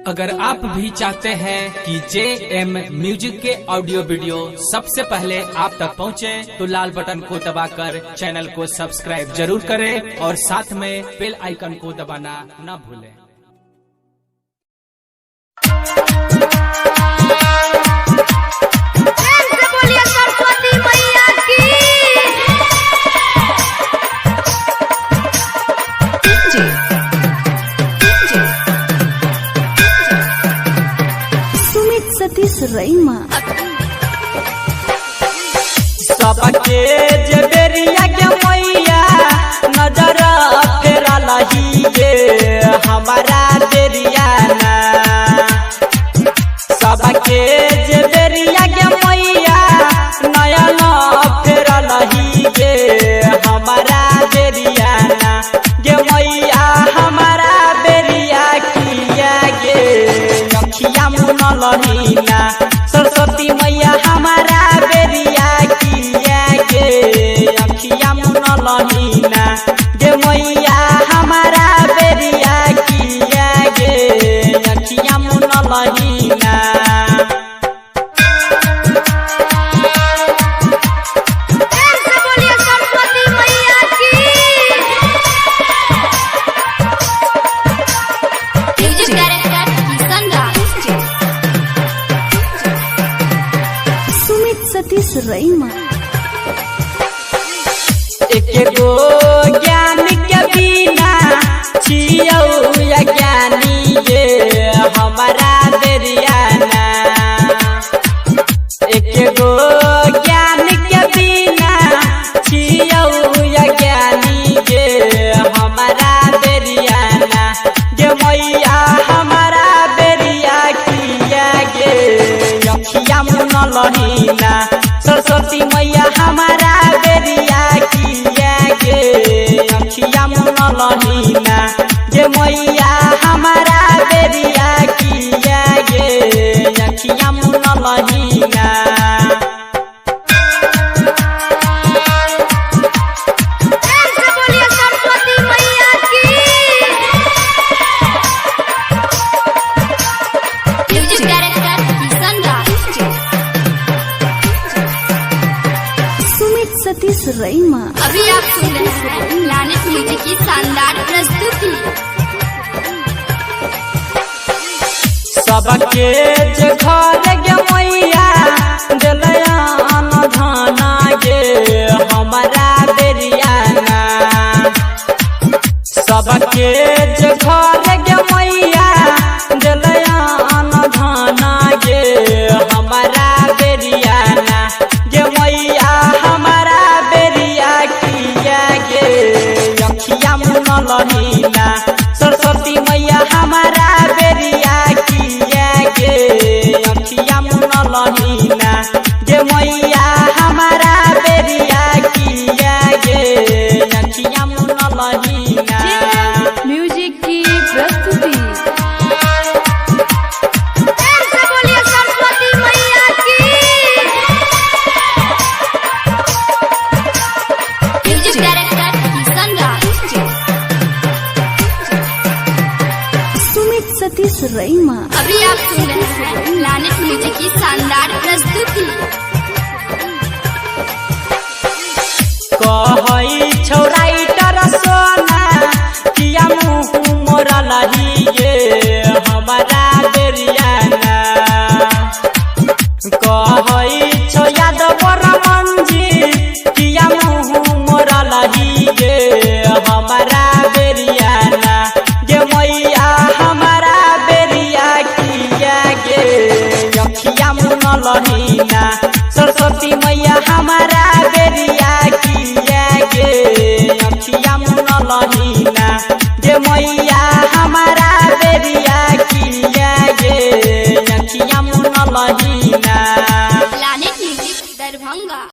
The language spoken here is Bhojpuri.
अगर आप भी चाहते हैं कि JM म्यूजिक के ऑडियो वीडियो सबसे पहले आप तक पहुंचे, तो लाल बटन को दबाकर चैनल को सब्सक्राइब जरूर करें और साथ में बेल आइकन को दबाना न भूलें। सतीश रईमा सबके जबेरिया के मैया नजर फेरा लहिए हमारा देरिया ना। सबके जबेरिया के मैया नयन फेरा लहिए हमारा देरिया ना। गे मैया हमारा बेरिया किया गे अखिया मुन लहीना। सरस्वती मैया हमारा बेरिया किया गे अखिया मुन लहीना। गे मैया हमारा बेरिया किया गे अखिया मुन लहीना। सतीश रईमा एक गो ज्ञान के बिना छियौ ज्ञानी ये हमारा देरिया ना। एक गो ज्ञान के बिना छियौ ज्ञानी ये हमारा देरिया ना। गे मैया हमारा बेरिया किया गे अखिया मुन लहीना। सरस्वती मैया हमारा बेरिया किया गे अखिया मुन लहीना। गे मैया हमारा बेरिया किया गे अखिया मुन लहीना। सतीश रईमा अभी आप सुन रहे हैं लानेट म्यूजिक की शानदार प्रस्तुति। सबके घर गे मैया दिलया अनधना गे हमारा बेरिया ना। सबके घर गे मैया दिलया अनधना गे हमारा बेरिया ना। गे मैया हमारा बेरिया किया गे अखिया मुन लहीना। सरस्वती मैया हमारा बेरिया किया गे अखिया मुन लहीना। गे मैया हमारा बेरिया किया गे अखिया मुन लहीना। म्यूजिक की प्रस्तुति सतीश रईमा अभी आप सुन रहे हैं लानेट म्यूजिक की शानदार प्रस्तुति। कहई छौराइटर सोना किया मुँह मोरा लहिए हमारा बेरिया ना। कहई छो यादव रमनजी किया मुँह मोरा लहिए हमारा बेरिया ना। गे मैया हमारा बेरिया किया गे अखिया मुन लहीना। सरस्वती मैया हमारा बेरिया किया गे अखिया मुन लहीना। गे मैया